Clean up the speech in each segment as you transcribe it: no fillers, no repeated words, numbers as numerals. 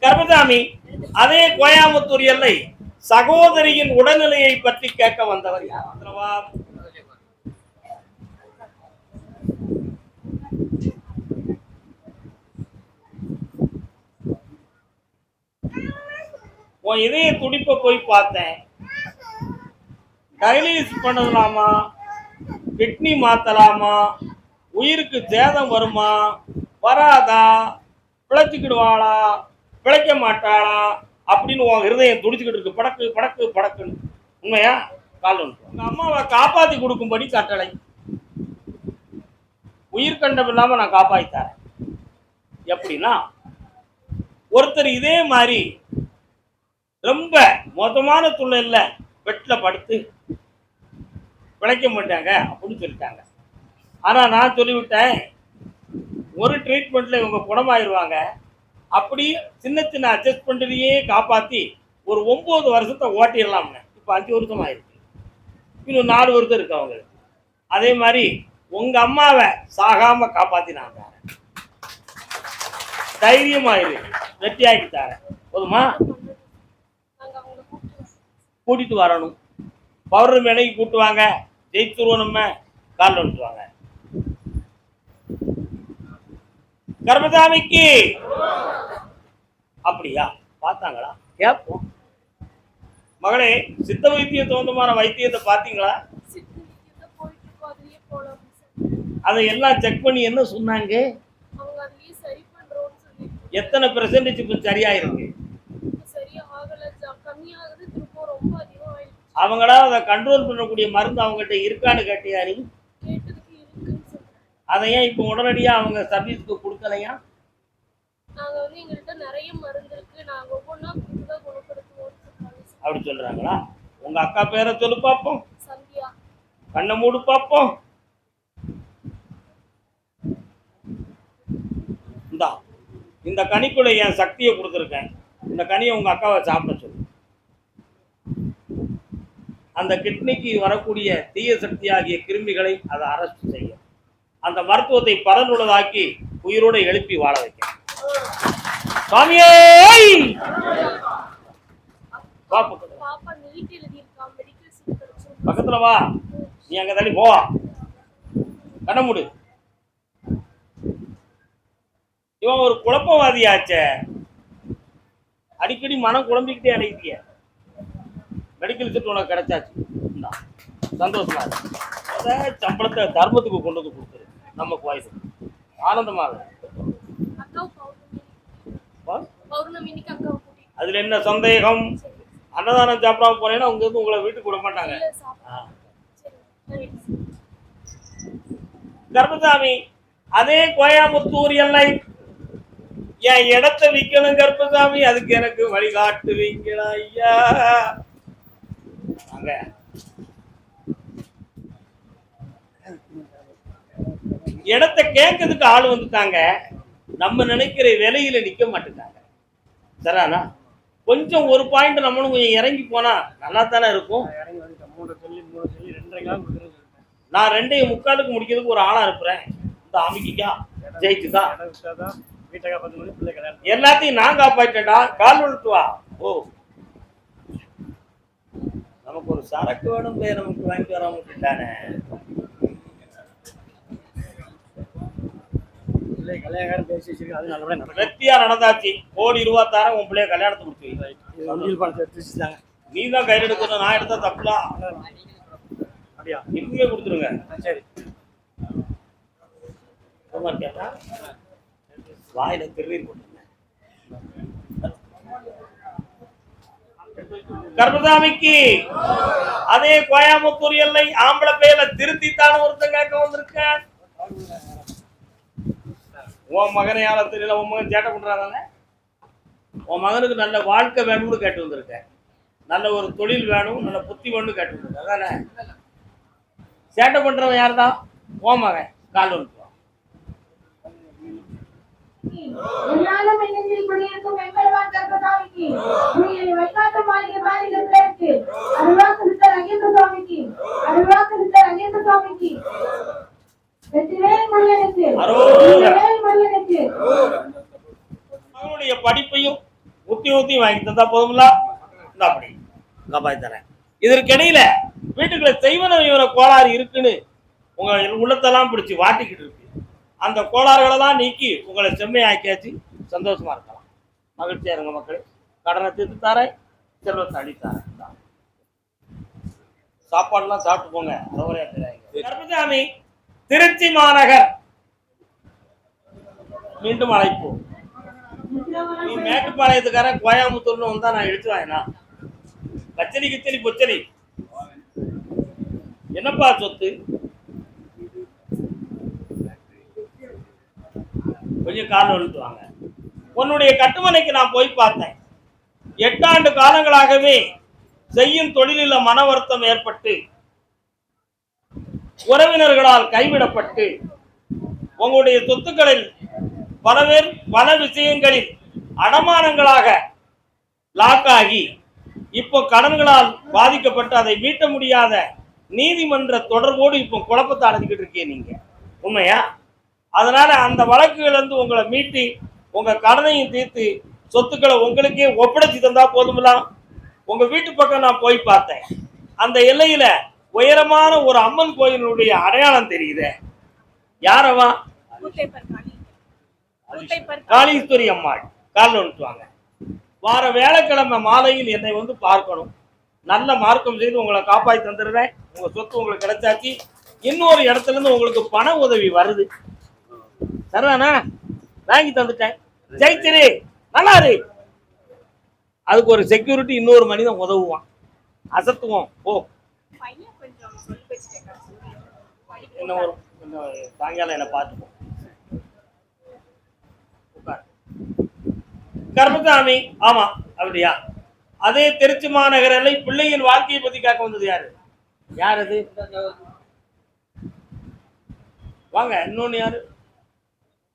கர்மசாமி அதே கோயம்புத்தூர் எல்லை சகோதரியின் உடல்நிலையை பற்றி கேட்க வந்தவர் யார்? உன் இதய துடிப்ப போய் பார்த்தேன். டைலிஸ் பண்ணலாமா, கிட்னி மாத்தலாமா, உயிருக்கு சேதம் வருமா வராதா, பிழைச்சிக்கிடுவாளா பிழைக்க மாட்டாளா அப்படின்னு உன் இருதயம் துடிச்சுக்கிட்டு இருக்கு. படக்கு படக்கு படக்குன்னு. உண்மையா? கால் ஒன்று. உங்க அம்மாவை காப்பாத்தி கொடுக்கும்படி கட்டளை. உயிர் கண்டம் இல்லாம நான் காப்பாத்தித்தரேன். எப்படின்னா, ஒருத்தர் இதே மாதிரி ரொம்ப மோசமான சூழ்நிலையில பெட்ல படுத்து பிழைக்க மாட்டாங்க அப்படின்னு சொல்லிட்டாங்க. ஆனா நான் சொல்லிவிட்டேன், ஒரு ட்ரீட்மெண்ட்ல இவங்க குணமாயிருவாங்க. அப்படி சின்ன சின்ன அட்ஜஸ்ட்மெண்ட்லயே காப்பாத்தி ஒரு 9 வருஷத்தை ஓட்டிடலாம்னு. இப்ப 5 வருஷம் ஆயிருக்கு, இன்னும் 4 வருஷம் இருக்கு அவங்களுக்கு. அதே மாதிரி உங்க அம்மாவை சாகாம காப்பாத்தி நான் தரேன். தைரியமாயிரு, வெற்றியாக்கி தரேன். போதுமா? கூட்டிட்டு வரணும். பௌர்ணமி அன்னைக்கு கூட்டுவாங்க, ஜெயிச்சுருவோம். நம்ம காலில் விட்டுவாங்க. கர்மசாமிக்கு அப்படியா? பார்த்தாங்களா? கேட்போம். மகளே, சித்த வைத்திய சொந்தமான வைத்தியத்தை பார்த்தீங்களா? அதை எல்லாம் செக் பண்ணி என்ன சொன்னாங்க? எத்தனை பெர்சன்டேஜ் இப்ப சரியா இருக்கு? அவங்களா அதை கண்ட்ரோல் பண்ணக்கூடிய மருந்து அவங்ககிட்ட இருக்கான்னு கேட்டியா நீ? அதை ஏன் இப்ப உடனடியா அவங்க சர்வீஸ்க்கு கொடுக்கலையா? அப்படி சொல்றாங்களா? உங்க அக்கா பேரை சொல்லு பாப்போம். கண்ணை மூடு பாப்போம். இந்த கனிக்குள்ள என் சக்தியை கொடுத்துருக்கேன். இந்த கனியை உங்க அக்காவை சாப்பிட சொல்லு. அந்த கிட்னிக்கு வரக்கூடிய தீய சக்தி ஆகிய கிருமிகளை அதை அரெஸ்ட் செய்யும். அந்த மருத்துவத்தை பலனுள்ளதாக்கி உயிரோடு எழுப்பி வாழ வைக்க. சுவாமியே, பக்கத்துல வா. நீ அங்க தள்ளி போ. கண்ண மூடு. இவன் ஒரு குழப்பவாதியாச்ச. அடிக்கடி மனம் குழம்பிக்கிட்டே அடைக்கிய. மெடிக்கல் செட் உனக்கு கிடைச்சாச்சு, சந்தோஷமா இருக்கு. சம்பளத்தை தர்மத்துக்கு கொண்டு வந்து கொடுத்துரு. நமக்கு வாய்ப்பு ஆனந்தமாக. அதுல என்ன சந்தேகம்? அன்னதானம் சாப்பிடாம போனேன்னா அவங்க வந்து உங்களை வீட்டுக்கு விட மாட்டாங்க. கர்மசாமி அதே கோயம்புத்தூர் எல்லை என் இடத்தை விற்கணும் கர்மசாமி. அதுக்கு எனக்கு வழிகாட்டுவீங்களா ஐயா? இடத்தை கேட்கறதுக்கு ஆள் வந்துட்டாங்க. நம்ம நினைக்கிற விலையில நிக்க மாட்டேங்காங்க. சரிண்ணா? கொஞ்சம் ஒரு பாயிண்ட் நம்மளும் கொஞ்சம் இறங்கி போனா நல்லா தானே இருக்கும். நான் 2:45 முடிக்கிறதுக்கு ஒரு ஆளா இருப்பேன். இந்த அமிக்கா ஜெயிச்சுதா எல்லாத்தையும் நான் காப்பாற்றேன்டா. கால் விழுத்து வா. ஓ, நமக்கு ஒரு சரக்கு வேணும், நமக்கு வாங்கி வர முடியலானே. வெற்றியா நடந்தாச்சு. ₹1 தரேன். உன் பிள்ளைய கல்யாணத்தை முடிச்சு நீ தான் கையில் எடுக்கணும். நான் எடுத்தா தப்புலாம். அப்படியா? இப்பவே கொடுத்துருங்க. சரி. கேட்டா வாயில திருநீர் போட்டுருங்க. கர்மசாமிக்கு அதே கோயம்புத்தூர் எல்லை ஆம்பளை பேர்ல திருத்தித்தான ஒருத்தன் கேட்க வந்திருக்கேன். உன் மகனை யார தெரியல. உன் மகன் சேட்டை பண்றாங்க. உன் மகனுக்கு நல்ல வாழ்க்கை வேணும்னு கேட்டு வந்திருக்கேன். நல்ல ஒரு தொழில் வேணும், நல்ல புத்தி வேணும்னு கேட்டு வந்திருக்கேன். அதானே? சேட்டை பண்றவன் யார் தான்? உன் மகன். கால் ஒன்று மகனுடைய படிப்பையும் ஊத்தி வாங்கி தந்தா போதும்ல, இந்த அப்படி காப்பாத்தி தரேன். இதற்கிடையில வீட்டுக்குள்ள செய்வன கோளாறு இருக்குன்னு உங்க உள்ளத்தெல்லாம் பிடிச்சி வாட்டிக்கிட்டு இருக்கு. அந்த கோளாறுகளெல்லாம் நீக்கி உங்களை செம்மையாக்கியாச்சு. சந்தோஷமா இருக்கலாம், மகிழ்ச்சியா இருங்க மக்களே. கடனை தீர்த்து தரேன், செல்வத்தை அடித்தாரேன். சாப்பாடுலாம் சாப்பிட்டு போங்க. கருப்பசாமி திருச்சி மாநகர் மீண்டும் அழைப்போம். நீ மேட்டுப்பாளையத்துக்காரன் கோயம்புத்தூர்னு வந்தா நான் எடுத்து வாங்கினா கச்சலி கிச்சலி பொச்சலி என்னப்பா சொத்து? கொஞ்சம் காலம் எழுத்துவாங்க. உன்னுடைய கட்டுமனைக்கு நான் போய் பார்த்தேன். 8 ஆண்டு காலங்களாகவே செய்யும் தொழிலில் மன வருத்தம் ஏற்பட்டு உறவினர்களால் கைவிடப்பட்டு உங்களுடைய சொத்துக்களில் பல விஷயங்களில் அடமானங்களாக லாக் ஆகி இப்போ கடன்களால் பாதிக்கப்பட்டு அதை மீட்ட முடியாத நீதிமன்ற தொடர்போடு இப்போ குழப்பத்தை அடைஞ்சிக்கிட்டு இருக்கீங்க நீங்க, உண்மையா? அதனால அந்த வழக்குகள் இருந்து உங்களை மீட்டி உங்க கடனையும் தீர்த்து சொத்துக்களை உங்களுக்கே ஒப்படைச்சு தந்தா போதுமில்லாம். உங்க வீட்டு பக்கம் நான் போய் பார்த்தேன். அந்த எல்லையில உயரமான ஒரு அம்மன் கோயிலுடைய அடையாளம் தெரியுது. யாரவா? காளீஸ்வரி அம்மாள். காலில் விட்டுவாங்க. வார வேலைக்கிழமை மாலையில் என்னை வந்து பார்க்கணும். நல்ல மார்க்கம் செய்து உங்களை காப்பாற்றி தந்துடுறேன். உங்க சொத்து உங்களுக்கு கிடைச்சாச்சு. இன்னொரு இடத்துல இருந்து உங்களுக்கு பண உதவி வருது. சரிதானா? வாங்கி தந்துட்டேன். ஜெயிச்சிரு, நல்லா இரு. அதுக்கு ஒரு செக்யூரிட்டி இன்னொரு மனிதன் உதவுவான். அசத்துவோம் போ. என்ன ஒரு சாயங்காலம் என்ன பார்த்துப்போம். கருப்பசாமி, ஆமா அப்படியா? அதே திருச்சி மாநகர எல்லை பிள்ளையின் வாழ்க்கையை பத்தி கேட்க வந்தது யாரு? யார் அது? வாங்க. இன்னொன்னு யாரு?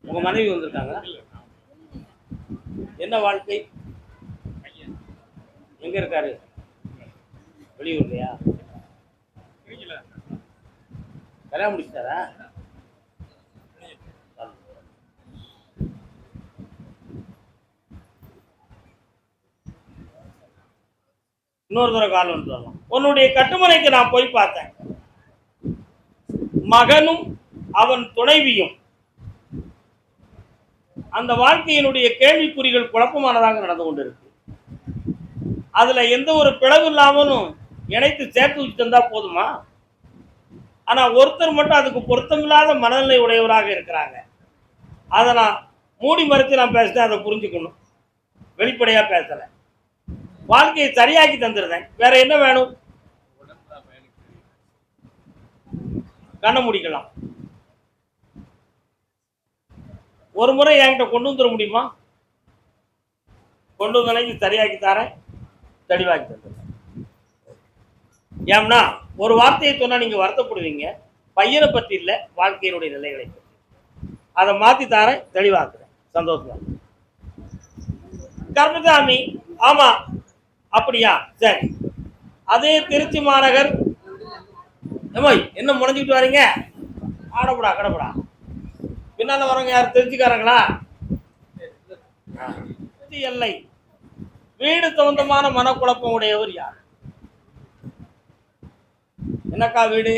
உங்க மனைவி வந்திருக்காங்க. என்ன வாழ்க்கை? எங்க இருக்காரு? வெளியூர்லையா? கல்யாணம் முடிச்சாரா? இன்னொரு தடவை கால் வந்து வரலாம். உன்னுடைய கட்டுமனைக்கு நான் போய் பார்த்தேன். மகனும் அவன் துணைவியும் அந்த வாழ்க்கையினுடைய கேள்விக்குறிகள் குழப்பமானதாக நடந்து கொண்டிருக்கு. அதுல எந்த ஒரு பிளவு இல்லாமலும் இணைத்து சேர்த்து வச்சு தந்தா போதுமா? ஆனா ஒருத்தர் மட்டும் அதுக்கு பொருத்தமில்லாத மனநிலை உடையவராக இருக்கிறாங்க. அதை நான் மூடி மறைச்சு நான் பேசுறேன். அதை புரிஞ்சுக்கணும். வெளிப்படையா பேசல. வாழ்க்கையை சரியாக்கி தந்துருந்தேன். வேற என்ன வேணும்? கண்ண முடிக்கலாம். ஒரு முறை என்கிட்ட கொண்டு வந்துட முடியுமா? கொண்டு வந்தனைக்கு சரியாக்கி தரேன், தெளிவாக்கி தந்துடுறேன். ஏம்னா ஒரு வார்த்தையை சொன்னா நீங்க வருத்தப்படுவீங்க. பையனை பத்தி இல்ல, வாழ்க்கையினுடைய நிலைகளை பற்றி. அதை மாத்தி தரேன், தெளிவாக்குறேன். சந்தோஷமா. கருப்பசாமி, ஆமா அப்படியா? சரி. அதே திருச்சி மாநகர் என்ன முனைஞ்சிட்டு வரீங்க? ஆடப்படா கடப்படா. பின்னால வரவங்க யார்? தெரிஞ்சுக்காரங்களா? எல்லை வீடு சம்பந்தமான மனக்குழப்பம் உடையவர் யார்? என்னக்கா வீடு?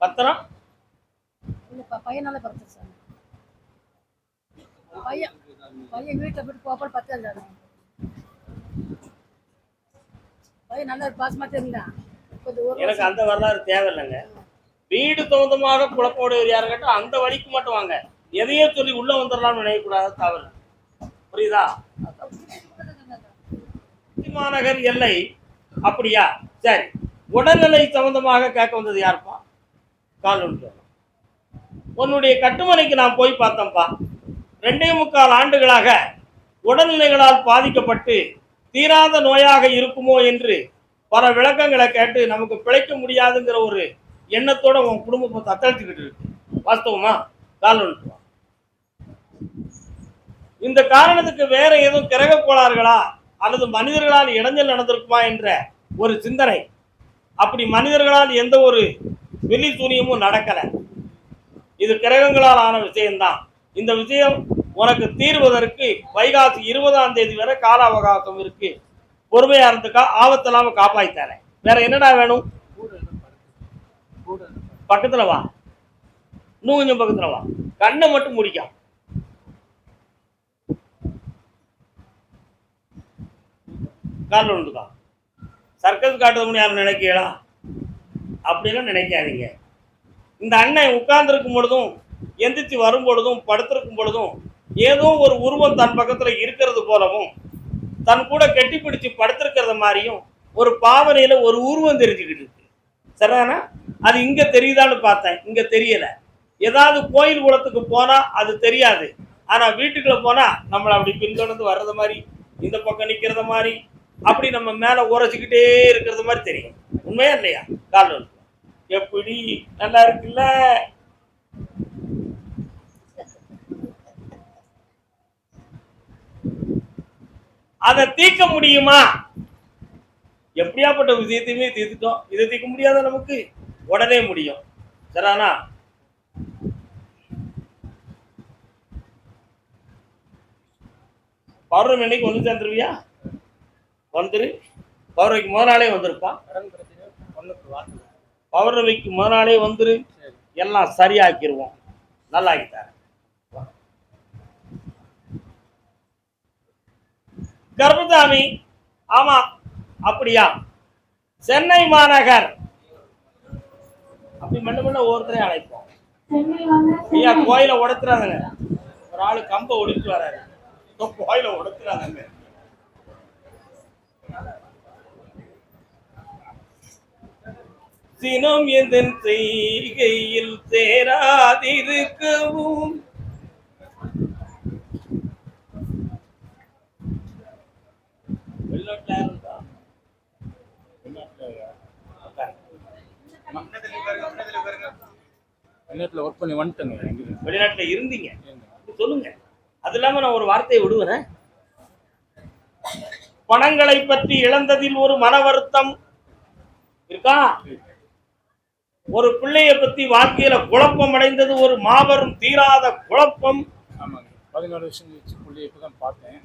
பத்திரம் பையனால பத்திரம் சார். பையன் வீட்டை விட்டு போப்பால் 10 பையன் நல்ல பாசமா தெரிஞ்சான். எனக்கு அந்த வரலாறு தேவையில்லைங்க. வீடு சம்பந்தமாக குழப்பமுடையவர் யாரு கேட்டா அந்த வழிக்கு மட்டும் வாங்க. எதையோ சொல்லி உள்ள வந்துடலாம்னு நினைக்கக்கூடாது. தவறு. புரியுதா? மாநகர் எல்லை அப்படியா? சரி. உடல்நிலை சம்பந்தமாக கேட்க வந்தது யாருப்பா? கால் ஒன்று. உன்னுடைய கட்டுமனைக்கு நான் போய் பார்த்தேன்ப்பா. 2.25 ஆண்டுகளாக உடல்நிலைகளால் பாதிக்கப்பட்டு தீராத நோயாக இருக்குமோ என்று பல விளக்கங்களை கேட்டு நமக்கு பிழைக்க முடியாதுங்கிற ஒரு எண்ணத்தோட உன் குடும்பத்தை தத்தளிச்சுக்கிட்டு இருக்கு. வாஸ்தவமா? கால் ஒன்று. இந்த காரணத்துக்கு வேற எதுவும் கிரக கோளாறுகளா அல்லது மனிதர்களால் இடைஞ்சல் நடந்திருக்குமா என்ற ஒரு சிந்தனை. அப்படி மனிதர்களால் எந்த ஒரு வெளி சூனியமும் நடக்கல. இது கிரகங்களால் ஆன விஷயம்தான். இந்த விஷயம் உனக்கு தீர்வதற்கு வைகாசி 20ஆம் தேதி வரை கால அவகாசம் இருக்கு. பொறுமையா இருந்துக்கா, ஆபத்து இல்லாம காப்பாத்தித்தரேன். வேற என்னடா வேணும்? பக்கத்துல வா, இன்னும் கொஞ்சம் பக்கத்துல வா, கண்ணை மட்டும் முடிக்கா. காலில் விழுந்துக்கா. சர்க்கஸ் காட்டுறதுன்னு யாரும் நினைக்கலாம், அப்படிலாம் நினைக்காதீங்க. இந்த அண்ணன் உட்கார்ந்துருக்கும் பொழுதும் எந்திரிச்சு வரும் பொழுதும் படுத்திருக்கும் பொழுதும் ஏதோ ஒரு உருவம் தன் பக்கத்துல இருக்கிறது போலவும் தன் கூட கெட்டி பிடிச்சு படுத்திருக்கிறத மாதிரியும் ஒரு பாவனையில ஒரு உருவம் தெரிஞ்சுக்கிட்டு இருக்கு. சரிதானா? அது இங்க தெரியுதான்னு பார்த்தேன், இங்க தெரியல. ஏதாவது கோயில் குளத்துக்கு போனா அது தெரியாது, ஆனா வீட்டுக்குள்ள போனா நம்மளை அப்படி பின்தொடர்ந்து வர்றது மாதிரி, இந்த பக்கம் நிக்கிறத மாதிரி, அப்படி நம்ம மேல உரைச்சிக்கிட்டே இருக்கிறது மாதிரி தெரியும். உண்மையா இல்லையா? கால் எப்படி நல்லா இருக்குல்ல? அதை தீர்க்க முடியுமா? எப்படியாப்பட்ட விஷயத்தையுமே தீர்த்துட்டோம். இதை தீர்க்க முடியாத நமக்கு உடனே முடியும். சரிதானா? பௌர்ணமி அன்னைக்கு வந்து சேர்ந்துருவியா? வந்துரு. பௌர்ணமிக்கு முதல் நாளே வந்துருப்பா. பௌர்ணமிக்கு முதல் நாளே வந்துரு, எல்லாம் சரியாக்கிடுவோம். நல்லா ஆக்கிட்டாரு. கர்மசாமி, ஆமா அப்படியா? சென்னை மாநகர் அப்படி மண்ணு மண்ண ஒவ்வொருத்தரையும் அழைப்போம். ஐயா கோயில உடைத்துறாங்க, ஒரு ஆளு கம்ப ஒடிச்சு வராரு, கோயில உடைத்துறாங்க. சினம் எதன் செய்கையில் சேராதிருக்கவும் வெளிநாட்டுல ஒர்க் பண்ணி வந்துட்டேங்க. வெளிநாட்டுல இருந்தீங்க சொல்லுங்க. அது இல்லாம நான் ஒரு வார்த்தையை விடுவேன். பணங்களை பற்றி இழந்ததில் ஒரு மன வருத்தம் இருக்கா? ஒரு பிள்ளைய பத்தி வாழ்க்கையில குழப்பம் அடைந்தது ஒரு மாபெரும் தீராத குழப்பம். ஆமாங்க, 14 வருஷம் கழிச்சு பிள்ளைய இப்பதான் பார்த்தேன்.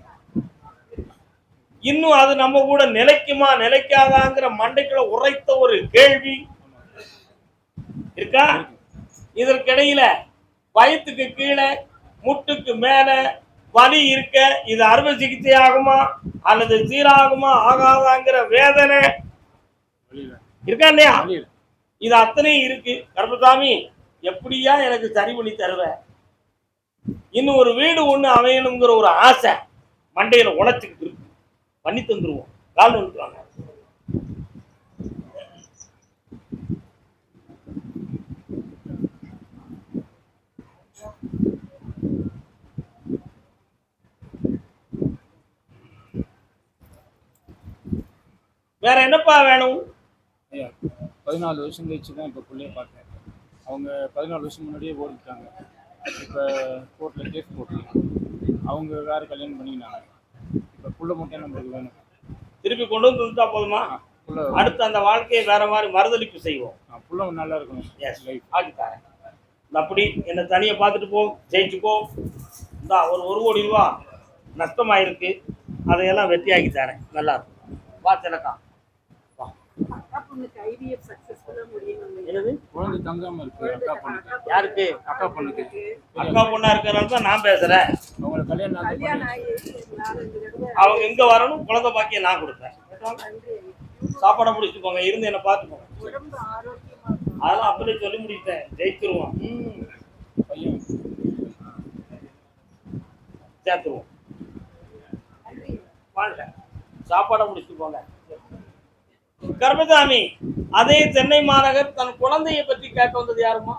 இன்னும் அது நம்ம கூட நிலைக்குமா நிலைக்காதாங்கிற மண்டைக்குள்ள உரைத்த ஒரு கேள்வி இருக்கா? இதற்கிடையில வயிற்றுக்கு கீழே முட்டுக்கு மேல வலி இருக்க, இது அறுவை சிகிச்சை ஆகுமா அல்லது சீராகுமா ஆகாதாங்கிற வேதனை இருக்கா இல்லையா? இது அத்தனையும் இருக்கு. கர்மசாமி, எப்படியா எனக்கு சரி பண்ணி தருவ? இன்னும் ஒரு வீடு ஒண்ணு அமையணுங்கிற ஒரு ஆசை மண்டையில உழைச்சுக்கிட்டு இருக்கு. பண்ணி தந்துருவோம். கால் வந்துருவாங்க. வேற என்னப்பா வேணும்? 14 வருஷம் கழிச்சு தான் இப்போ பிள்ளைய பார்த்தேன். அவங்க 14 வருஷம் முன்னாடியே ஓடிட்டாங்க. இப்போ கோர்ட்டில் கேஸ் போட்டு அவங்க வேற கல்யாணம் பண்ணிக்கினாங்க. இப்போ புள்ள மட்டும் நம்மளுக்கு வேணும். திருப்பி கொண்டு வந்து வந்துட்டா போதுமா? அடுத்து அந்த வாழ்க்கையை வேற மாதிரி மறுதளிப்பு செய்வோம். புள்ள நல்லா இருக்கணும். ஆக்கித்தாரேன். அப்படி என்னை தனியை பார்த்துட்டு போ, ஜெயிச்சுக்கோ. இந்தா ஒரு 1 கோடி ரூபா நஷ்டமாயிருக்கு, அதையெல்லாம் வெற்றி ஆக்கி தரேன். நல்லா இருக்கும். வா திலக்கா. குழந்தை தங்காம இருக்கு. அக்கா பொண்ணுக்கு. யாருக்கு? அக்கா பொண்ணுக்கு. அக்கா பொண்ணா இருக்கிறனால தான் நான் பேசுறேன். அவங்களை கல்யாணம் அவங்க இங்க வரணும், குழந்தை பாக்கிய நான் கொடுப்பேன். சாப்பாடை முடிச்சுட்டு போங்க, இருந்து என்ன பார்த்துக்கோங்க. அதெல்லாம் அப்படியே சொல்லி முடிச்சிட்டேன். ஜெயிச்சிருவோம், சேர்த்துருவோம். வாங்க, சாப்பாடை முடிச்சுட்டு போங்க. கர்மசாமி, அதே சென்னை மாநகர் தன் குழந்தையை பற்றி கேட்க வந்தது யாருமா?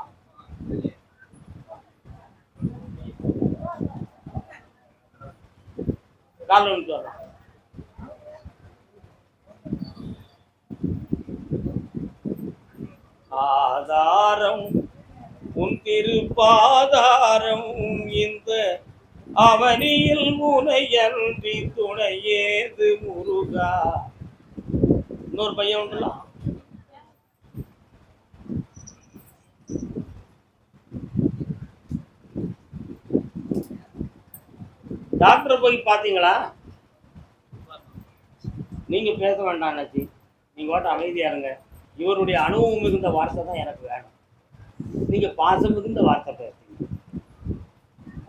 கால் வந்து வரலாம். ஆதாரம் உன் திருப்பாதாரம், இந்த அவனியில் முனையன்றி துணையேது முருகா. இன்னொரு பையன் உண்டுலாம். டாக்டரை போய் பார்த்தீங்களா? நீங்க பேச வேண்டாம் அண்ணாச்சி, நீங்க ஓட்ட அமைதியா இருங்க. இவருடைய அனுபவம் மிகுந்த வார்த்தை தான் எனக்கு வேணும். நீங்க பாசம் மிகுந்த வார்த்தை பேசுறீங்க,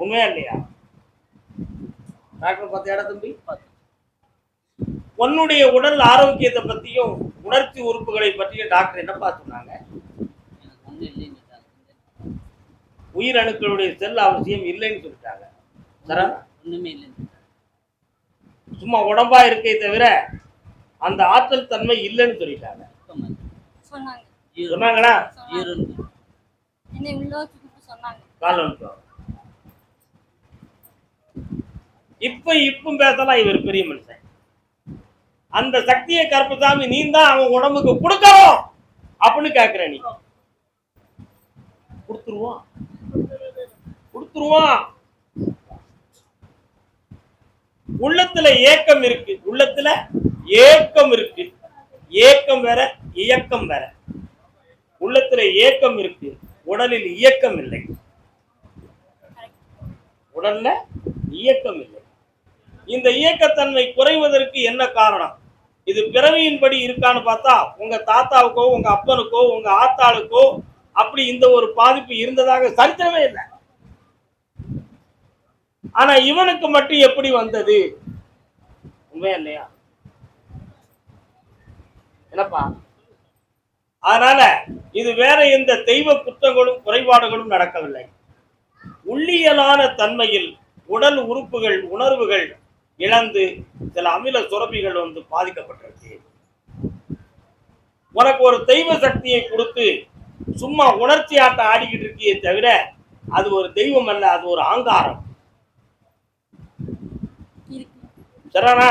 உண்மையா இல்லையா? டாக்டர் பார்த்தியாடா தம்பி? உன்னுடைய உடல் ஆரோக்கியத்தை பத்தியும் உணர்ச்சி உறுப்புகளை பற்றியும் டாக்டர் என்னப்பா சொன்னாங்க? உயிரணுக்களுடைய செல் அவசியம் இல்லைன்னு சொல்லிட்டாங்க. ஒண்ணுமே இல்லை, சும்மா உடம்பா இருக்கே தவிர அந்த ஆற்றல் தன்மை இல்லைன்னு சொல்லிட்டாங்க. சொன்னாங்களா? இப்ப பேசலாம், இவர் பெரிய மனுஷன். அந்த சக்தியை கருப்பசாமி நீ தான் அவன் உடம்புக்கு கொடுக்கணும் அப்படின்னு கேக்குற. நீ கொடுத்துருவான், கொடுத்துருவான். உள்ளத்துல ஏக்கம் இருக்கு, உள்ளத்துல ஏக்கம் இருக்கு. ஏக்கம் வேற, இயக்கம் வேற. உள்ளத்துல ஏக்கம் இருக்கு, உடலில் இயக்கம் இல்லை. உடல்ல இயக்கம் இல்லை. இந்த இயக்கத்தன்மை குறைவதற்கு என்ன காரணம்? இது பிறவியின்படி இருக்கான்னு பார்த்தா உங்க தாத்தாவுக்கோ உங்க அப்பனுக்கோ உங்க ஆத்தாளுக்கோ அப்படி இந்த ஒரு பாதிப்பு இருந்ததாக சரித்திரமே இல்லை. ஆனா இவனுக்கு மட்டும் எப்படி வந்தது? உண்மையா இல்லையா? என்னப்பா? அதனால இது வேற எந்த தெய்வ குற்றங்களும் குறைபாடுகளும் நடக்கவில்லை. உள்ளியலான தன்மையில் உடல் உறுப்புகள் உணர்வுகள் இழந்து சில அமில சுரப்பிகள் வந்து பாதிக்கப்பட்டிருக்கு. உனக்கு ஒரு தெய்வ சக்தியை கொடுத்து சும்மா உணர்ச்சி ஆட்டம் ஆடிக்கிட்டு இருக்கியே தவிர அது ஒரு தெய்வம் அல்ல, அது ஒரு ஆங்காரம். சரிண்ணா?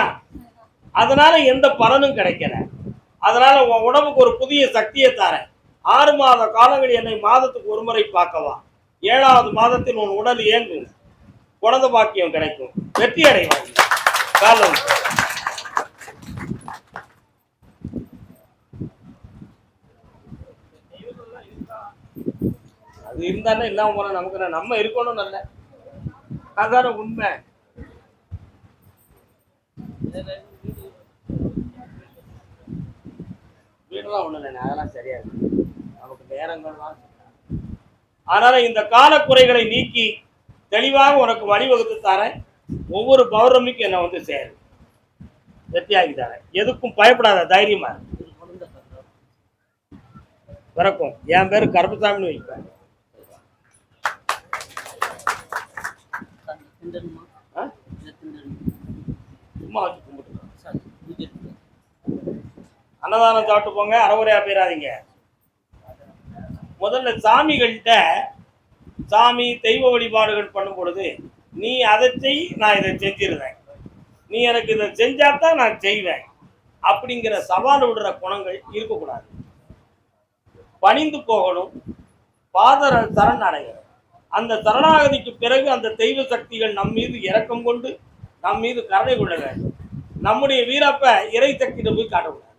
அதனால எந்த பலனும் கிடைக்கல. அதனால உன் உடம்புக்கு ஒரு புதிய சக்தியை தரேன். 6 மாத காலங்கள் என்னை மாதத்துக்கு ஒரு முறை பார்க்கவா. 7வது மாதத்தில் உன் உடல் இயங்கும், குழந்தை பாக்கியம் கிடைக்கும், வெற்றி அடைவாங்க. காலம் அது இருந்தாலும் இல்லாம போன நமக்கு நம்ம இருக்கணும் நல்ல. அதான உண்மை. வீடுலாம் ஒண்ணு இல்லை, அதெல்லாம் சரியா இருக்கு, நமக்கு நேரங்கள் தான். அதனால இந்த காலக்குறைகளை நீக்கி தெளிவாக உனக்கு வழிவகுத்து தரேன். ஒவ்வொரு பௌர்ணமிக்கும் என்ன வந்து சேரு, வெற்றியாகி தரேன். எதுக்கும் பயப்படாத, தைரியமா பிறக்கும். என் பேரு கருப்பசாமின்னு வைப்பேன். சும்மா வச்சு கும்பிட்டு அன்னதானம் சாப்பிட்டு போங்க, அறவுரையா போயிடாதீங்க. முதல்ல சாமிகள்கிட்ட சாமி தெய்வ வழிபாடுகள் பண்ணும் பொழுது நீ அதை செய், நான் இதை செஞ்சிருவேன், நீ எனக்கு இதை செஞ்சாதான் நான் செய்வேன் அப்படிங்கிற சவால் விடுற குணங்கள் இருக்கக்கூடாது. பணிந்து போகணும், பாதர சரண் அடையணும். அந்த சரணாகதிக்கு பிறகு அந்த தெய்வ சக்திகள் நம் மீது இரக்கம் கொண்டு நம் மீது கருணை கொள்ள வேண்டும். நம்முடைய வீரப்ப இறை சக்தியிட போய் காட்டக்கூடாது.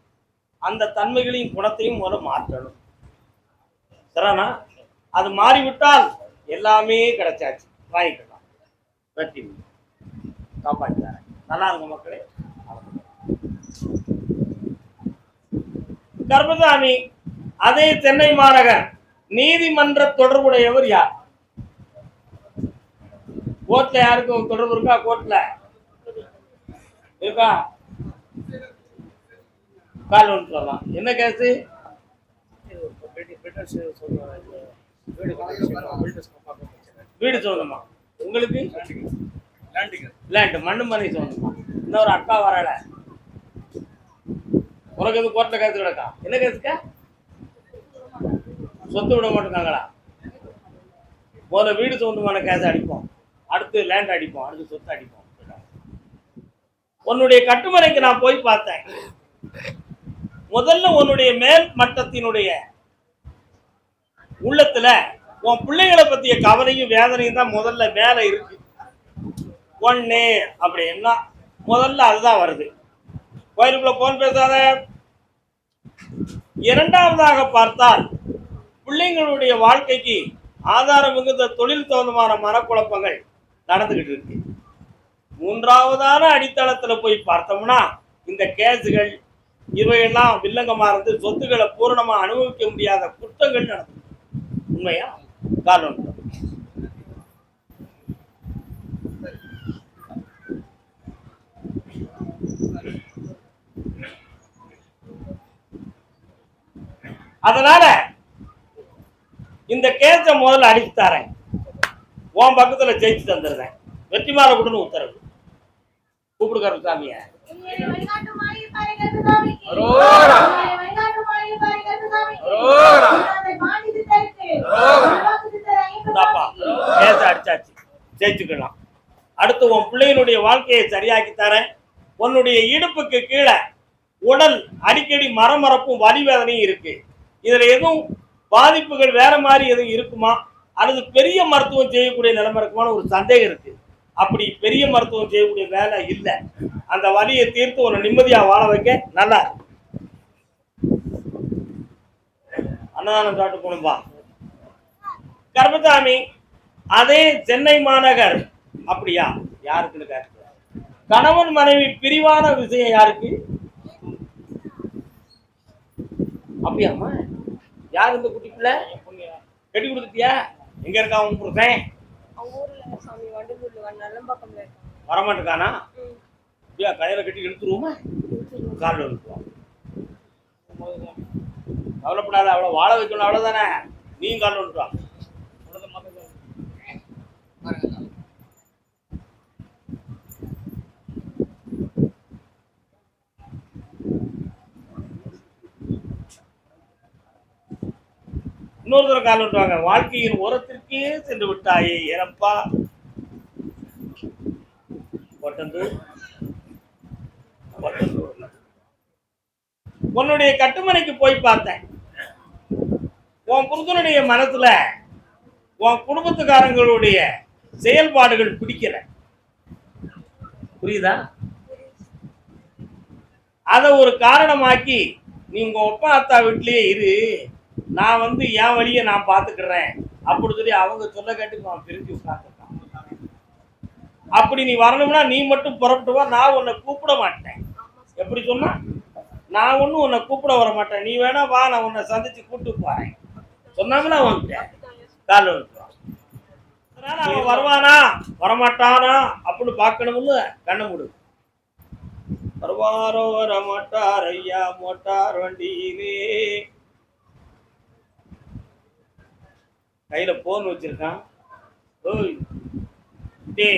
அந்த தன்மைகளையும் குணத்தையும் முதல்ல மாற்றணும். சரிண்ணா? அது மாறிவிட்டால் எல்லாமே கிடைச்சாச்சு, வாங்கிக்கலாம். வெற்றி காப்பாற்றாரு. நல்லா இருக்கும் மக்களே. கருப்பசாமி அதே சென்னை மாநகர் நீதிமன்ற தொடர்புடையவர் யார்? கோர்ட்ல யாருக்கும் தொடர்பு இருக்கா? கோர்ட்ல இருக்கா? கால் ஒன்று சொல்லலாம். என்ன கேஸ்? வீடு சொந்தமா உங்களுக்கு? லேண்ட் மண்ணு மனை சொந்தமா? இன்னொரு அக்கா வரல, உனக்கு எது கோர்ட்ல கேஸ் கிடக்கா? என்ன கேஸுக்க? சொத்து விட மாட்டேங்காங்களா? முதல்ல வீடு சொந்தமான கேஸ் அடிப்போம், அடுத்து லேண்ட் அடிப்போம், அடுத்து சொத்து அடிப்போம். உன்னுடைய கட்டுமனைக்கு நான் போய் பார்த்தேன். முதல்ல உன்னுடைய மேல் மட்டத்தினுடைய உள்ளத்துல உன் பிள்ளைகளை பத்திய கவலையும் வேதனையும் தான் முதல்ல மேல இருக்கு. ஒண்ணு அப்படின்னா முதல்ல அதுதான் வருது. கோயிலுக்குள்ள போன் பேசாத. இரண்டாவதாக பார்த்தால் பிள்ளைங்களுடைய வாழ்க்கைக்கு ஆதாரம் மிகுந்த தொழில் தகுந்தமான மனக்குழப்பங்கள் நடந்துகிட்டு இருக்கு. மூன்றாவதான அடித்தளத்துல போய் பார்த்தோம்னா இந்த கேஸுகள் இவையெல்லாம் வில்லங்கமா இருந்து சொத்துக்களை பூரணமா அனுபவிக்க முடியாத குற்றங்கள் நடந்தது. உண்மையா? காரணம் அதனால இந்த கேஸ முதல்ல அடிச்சு தரேன், உன் பக்கத்துல ஜெயிச்சு தந்துடுறேன், வெற்றி மாலை கொடுன்னு உத்தரவு. கூப்பிடு கருசாமிய. அடிச்சாச்சு, ஜெயிச்சுக்கலாம். அடுத்து உன் பிள்ளையினுடைய வாழ்க்கையை சரியாக்கி தரேன். உன்னுடைய இடுப்புக்கு கீழே உடல் அடிக்கடி மரமரப்பும் வலி வேதனையும் இருக்கு. இதுல எதுவும் பாதிப்புகள் வேற மாதிரி எதுவும் இருக்குமா அல்லது பெரிய மருத்துவம் செய்யக்கூடிய நிலைமை இருக்குமான ஒரு சந்தேகம் இருக்கு. அப்படி பெரிய மருத்துவம் செய்யக்கூடிய வேலை இல்லை. அந்த வலியை தீர்த்து ஒரு நிம்மதியா வாழ வைக்க நல்லா அன்னதானம் சாப்பிட்டு போகணும்பா. கர்மசாமி அதே சென்னை மாநகர். அப்படியா? யாருக்குன்னு கேட்க, கணவன் மனைவி பிரிவான விஷயம் யாருக்கு? அப்படியாமா? யார் இந்த குட்டி பிள்ளை? கட்டி கொடுத்துட்டியா? எங்க இருக்கா உன் புருஷன்? வரமாட்டுக்கானா? அப்படியா? கையில கட்டி எடுத்துருவோமா? காலில் எடுத்துருவோம். கவலைப்படாத, அவ்வளவு வாழ வைக்கணும், அவ்வளவுதானே. நீயும் காலில் எடுத்துருவா. இன்னொரு தடவை கால் விட்டுவாங்க. வாழ்க்கையின் உரத்திற்கே சென்று விட்டாயே ஏனப்பா. உன்னுடைய கட்டுமனைக்கு போய் பார்த்தேன். உன் புருஷனுடைய மனசுல உன் குடும்பத்துக்காரங்களுடைய செயல்பாடுகள் பிடிக்கல. புரியுதா? அத ஒரு காரணமாக்கி நீ உங்க அப்பா அத்தா வீட்லயே இரு, நான் என் வழியை நான் பாத்துக்கிறேன் அப்படி சொல்லி அவங்க சொல்ல கேட்டு நான் பிரிஞ்சு உட்கார்ந்துருக்கான். அப்படி நீ வரணும்னா நீ மட்டும் புறப்பட்டு வா, நான் உன்னை கூப்பிட மாட்டேன். எப்படி சொன்னா? நான் ஒன்னும் உன்னை கூப்பிட வர மாட்டேன், நீ வேணா வா, நான் உன்னை சந்திச்சு கூப்பிட்டு போறேன் சொன்னாமல வந்துட்டேன். கால் வந்துட்டான். அதனால அவன் வருவானா வரமாட்டானா அப்படின்னு பார்க்கணும்னு கண்ணை மூடு. வருவாரோ வரமாட்டார் ஐயா மோட்டார் வண்டியிலே. கையில போன் வச்சிருக்கான். ஓய் டே,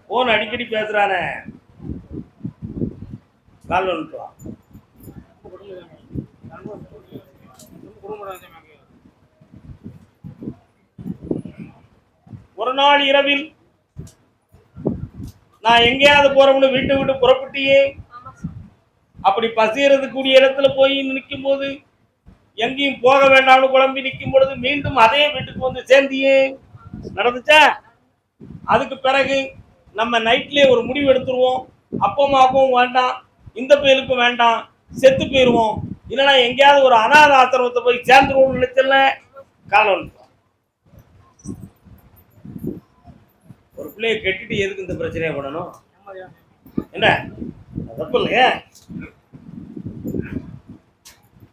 போன் அடிக்கடி பேசுறானே, கால் வந்துட்டான். ஒரு நாள் இரவில் நான் எங்கேயாவது போறோம்னு வீட்டை விட்டு புறப்பட்டியே. அப்படி பசியறது கூடிய இடத்துல போய் நிற்கும் போது, எங்கேயும் போக வேண்டாம்னு குழம்பி நிற்கும் பொழுது மீண்டும் அதே வீட்டுக்கு வந்து சேர்ந்தியே. நடந்துச்சா? அதுக்கு பிறகு நம்ம நைட்லயே ஒரு முடிவு எடுத்துருவோம். அப்பமாவும் வேண்டாம், இந்த பேருக்கும் வேண்டாம், செத்து போயிருவோம், இல்லைன்னா எங்கேயாவது ஒரு அநாத ஆசிரமத்தை போய் சேர்ந்துருவோம் நினைச்சல. காலம் ஒரு பிள்ளைய கெட்டிட்டு எதுக்கு இந்த பிரச்சனையை பண்ணணும்? என்ன தப்பு இல்லையா?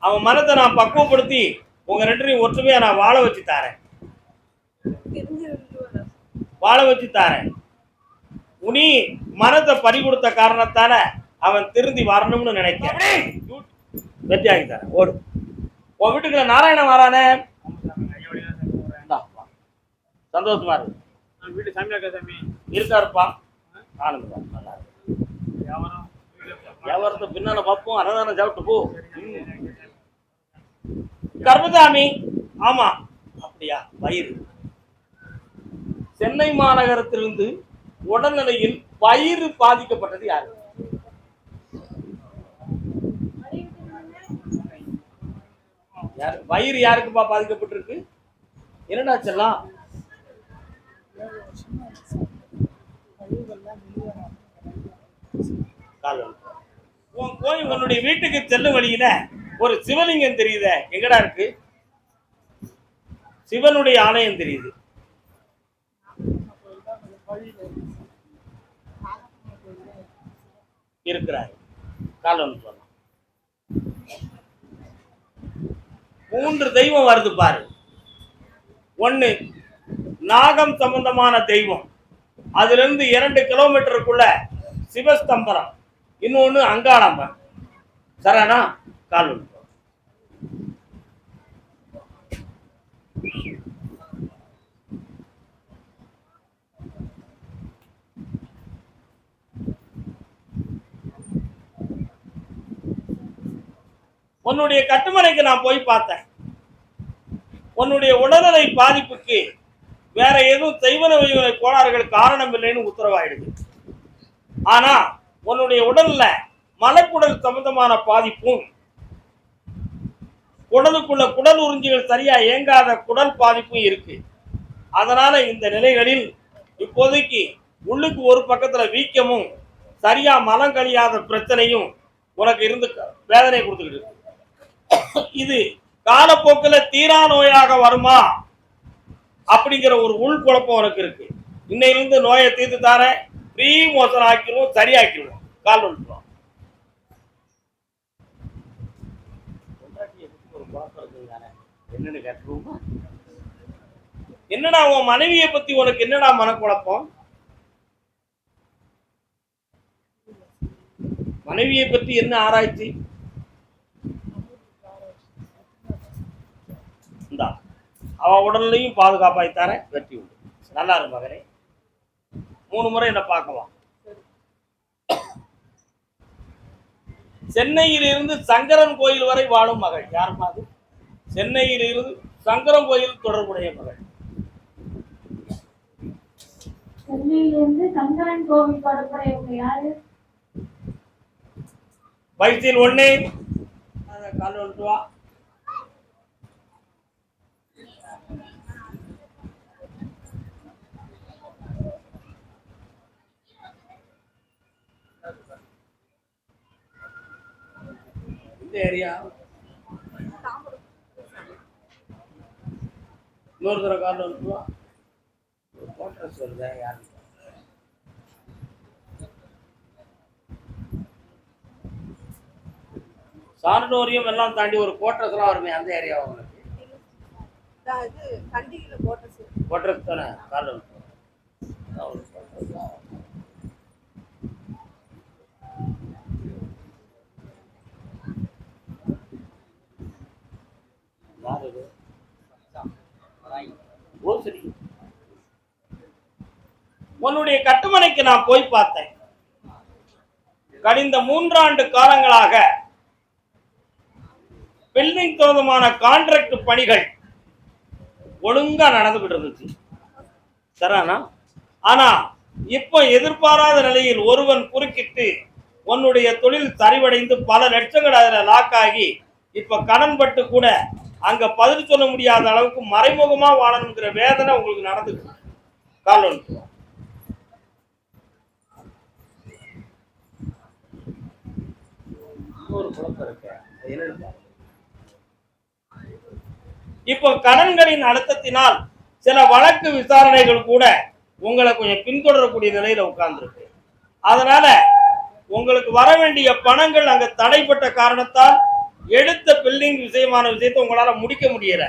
அவன் மனத்தை நான் பக்குவப்படுத்தி உங்க ரெண்டையும் ஒற்றுமையா நான் வாழ வச்சு தாரேன், வாழ வச்சு தாரேன். உனி மனத்தை பறி கொடுத்த காரணத்தால அவன் திருந்தி வரணும்னு நினைக்கிறேன். வெற்றி ஆகி தரேன். ஓடு. உன் வீட்டுக்குள்ள நாராயணன் வரானே, சந்தோஷமா இருக்கு. வீட்டு சாமி சாமி இருக்காருப்பா. ஆனந்தப்பா நல்லா இருக்கு. வியாபாரத்தை பின்னால பார்ப்போம். அன்னதானம் சாப்பிட்டு போ. கர்மசாமி. ஆமா அப்படியா? வயிறு. சென்னை மாநகரத்திலிருந்து உடல்நிலையில் வயிறு பாதிக்கப்பட்டது யாரு? யாரு வயிறு யாருக்குப்பா பாதிக்கப்பட்டிருக்கு? என்னடா செல்லாம்? உன் கோயில் உன்னுடைய வீட்டுக்கு செல்லும் வழியில ஒரு சிவலிங்கம் தெரியுத, எங்கடா இருக்கு? சிவனுடைய ஆலயம் தெரியுது. இருக்கிறார். காலம் சொல்லலாம். 3 தெய்வம் வருது பாரு. ஒண்ணு நாகம் சம்பந்தமான தெய்வம், அதுல இருந்து 2 கிலோமீட்டருக்குள்ள சிவஸ்தம்பரம், இன்னொன்னு அங்காளம்மன். சரணா காலம். உன்னுடைய கட்டுமனைக்கு நான் போய் பார்த்தேன். உன்னுடைய உடல்நிலை பாதிப்புக்கு வேற எதுவும் செய்வன வைவன கோளாறுகள் காரணம் இல்லைன்னு உத்தரவாயிடுது. ஆனா உன்னுடைய உடல்ல மலக்குடல் சம்பந்தமான பாதிப்பும், குடலுக்குள்ள குடல் உறிஞ்சிகள் சரியா இயங்காத குடல் பாதிப்பும் இருக்கு. அதனால இந்த நிலைகளில் இப்போதைக்கு உள்ளுக்கு ஒரு பக்கத்துல வீக்கமும் சரியா மலம் கழியாத பிரச்சனையும் உனக்கு இருந்து வேதனை கொடுத்துக்கிட்டு இருக்கு. இது காலப்போக்கில் தீரா நோயாக வருமா அப்படிங்கிற ஒரு உள்குழப்பம் உனக்கு இருக்கு. இன்னையிலிருந்து நோயை தீர்த்து தாரேன், ஃப்ரீ மோசன் ஆக்கிடுவோம், சரியாக்கிடுவோம். கால் வந்துடும். ஒரு குழப்பம் இருக்குதானே, என்னன்னு கேட்டுருவோமா? என்னடா உன் மனைவியை பத்தி உனக்கு என்னடா மனக்குழப்பம்? மனைவியை பத்தி என்ன ஆராய்ச்சி? அவ உடல்லையும் பாதுகாப்பாய்த்தார வெற்றி உண்டு. நல்லா இருக்கு மகனே. 3 முறை என்ன பார்க்கலாம். சென்னையில் இருந்து சங்கரன் கோயில் வரை வாழும் மகள் யாருமா? அது சென்னையில் இருந்து சங்கரன் கோயில் தொடர்புடைய மகள். சென்னையிலிருந்து சங்கரன் கோவில் தொடர்புடையவங்க யாரு? வயசில் 1 கால் வந்துட்டு வா. ஏரியா இன்னொரு தடவை கார்டு வந்துட்டுவா. கோட்ரஸ் வருதா யாரு? சாரடோரியம் எல்லாம் தாண்டி ஒரு கோட்ரஸ் எல்லாம் வருமே, அந்த ஏரியா உங்களுக்கு? கோட்ரஸ் தானே கார்டு வந்து. உன்னுடைய கட்டுமனைக்கு நான் போய் பார்த்தேன். கடந்த 3 ஆண்டு காலங்களாக பில்டிங் சம்பந்தமான கான்ட்ராக்ட் பணிகள் ஒழுங்கா நடந்துகிட்டு இருந்துச்சு. சரிண்ணா? ஆனா இப்ப எதிர்பாராத நிலையில் ஒருவன் குறுக்கிட்டு உன்னுடைய தொழில் சரிவடைந்து பல லட்சங்கள் அதுல லாக் ஆகி இப்ப கடன் பட்டு கூட அங்க பதில் சொல்ல முடியாத அளவுக்கு மறைமுகமா வாழணுங்கிற வேதனை உங்களுக்கு நடந்துச்சு. கால் வந்து ஒரு குழப்பம் இருக்கு. இப்போ கடன்களின் அழுத்தத்தினால் சில வழக்கு விசாரணைகள் கூட உங்களை கொஞ்சம் பின்தொடரக்கூடிய நிலையில உட்கார்ந்துருக்கு. அதனால உங்களுக்கு வர வேண்டிய பணங்கள் அங்க தடைப்பட்ட காரணத்தால் எடுத்த பில்டிங் விஷயமான விஷயத்தை உங்களால முடிக்க முடியல.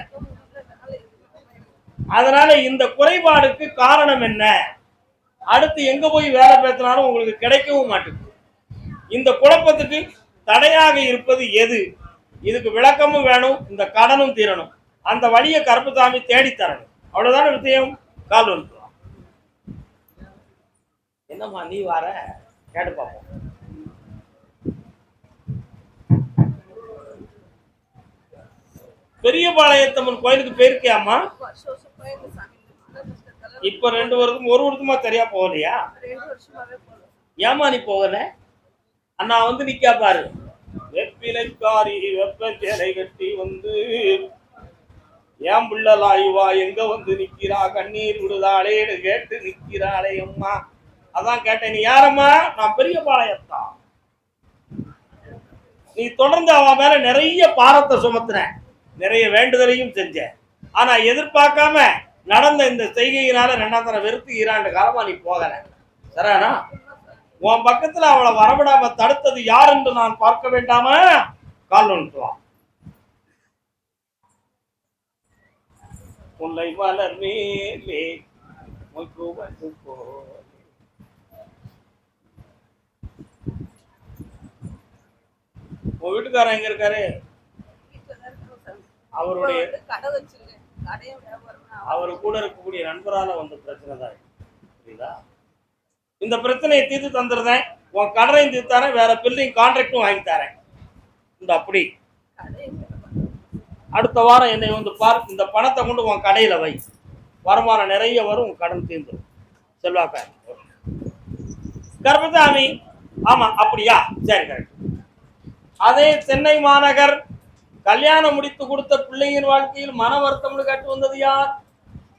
அதனால இந்த குறைபாடுக்கு காரணம் என்ன, அடுத்து எங்க போய் வேலை பேசினாலும் உங்களுக்கு கிடைக்கவும் மாட்டேங்குது. இந்த குழப்பத்துக்கு தடையாக இருப்பது எது? இதுக்கு விளக்கமும் வேணும், இந்த கடனும் தீரணும். அந்த வழியை கருப்பசாமி தேடித்தரணும். அவ்வளவுதான விஷயம். கால் வந்து என்னம்மா நீ வர கேட்டு பார்ப்போம். பெரியபாளையத்தம்மன் கோயிலுக்கு போயிருக்கியாமா? இப்ப 2 வருஷம் 1 வருஷமா சரியா போகலையா? ஏமா நீ போகல? அண்ணா வந்து நிக்கா பாரு. வெப்பிலைக்காரி வெப்ப சேலை கட்டி வந்து ஏன் பிள்ளலாயுவா எங்க வந்து நிக்கிறா, கண்ணீர் விடுதாளேன்னு கேட்டு நிக்கிறாளே அம்மா. அதான் கேட்டேன், நீ யாரம்மா? நான் பெரியபாளையத்தான். நீ தொடர்ந்து அவன் மேல நிறைய பாரத்தை சுமத்துன, நிறைய வேண்டுதலையும் செஞ்ச. ஆனா எதிர்பார்க்காம நடந்த இந்த செய்கையினால 2ஆம் தரம் வெறுத்து 2 ஆண்டு காலமா நீ போகல. சரியானா? உன் பக்கத்துல அவளை வரவிடாம தடுத்தது யார் என்று நான் பார்க்க வேண்டாம? கால் ஒன்றுவான். முல்லை மலர் மேலே மொய்க்குவது போலே. உன் வீட்டுக்காரன் எங்க இருக்காரு? அவருடைய அவரு கூட இருக்கக்கூடிய நண்பரால வந்த பிரச்சனை தான். புரியுதா? இந்த பிரச்சனையை தீர்த்து தந்துருந்தேன், உன் கடனையும் தீர்த்தாரேன், வேற பில்டிங் கான்ட்ராக்டும் வாங்கி தரேன். இந்த அப்படி அடுத்த வாரம் என்னை வந்து பார், இந்த பணத்தை கொண்டு உன் கடையில வை, வருமானம் நிறைய வரும், உன் கடன் தீர்ந்துடும். செல்வாக்கா கர்பசாமி, ஆமா அப்படியா, சரி கரெக்ட். அதே சென்னை மாநகர் கல்யாணம் முடித்து கொடுத்த பிள்ளையின் வாழ்க்கையில் மன வருத்தம் கேட்டு வந்தது யார்?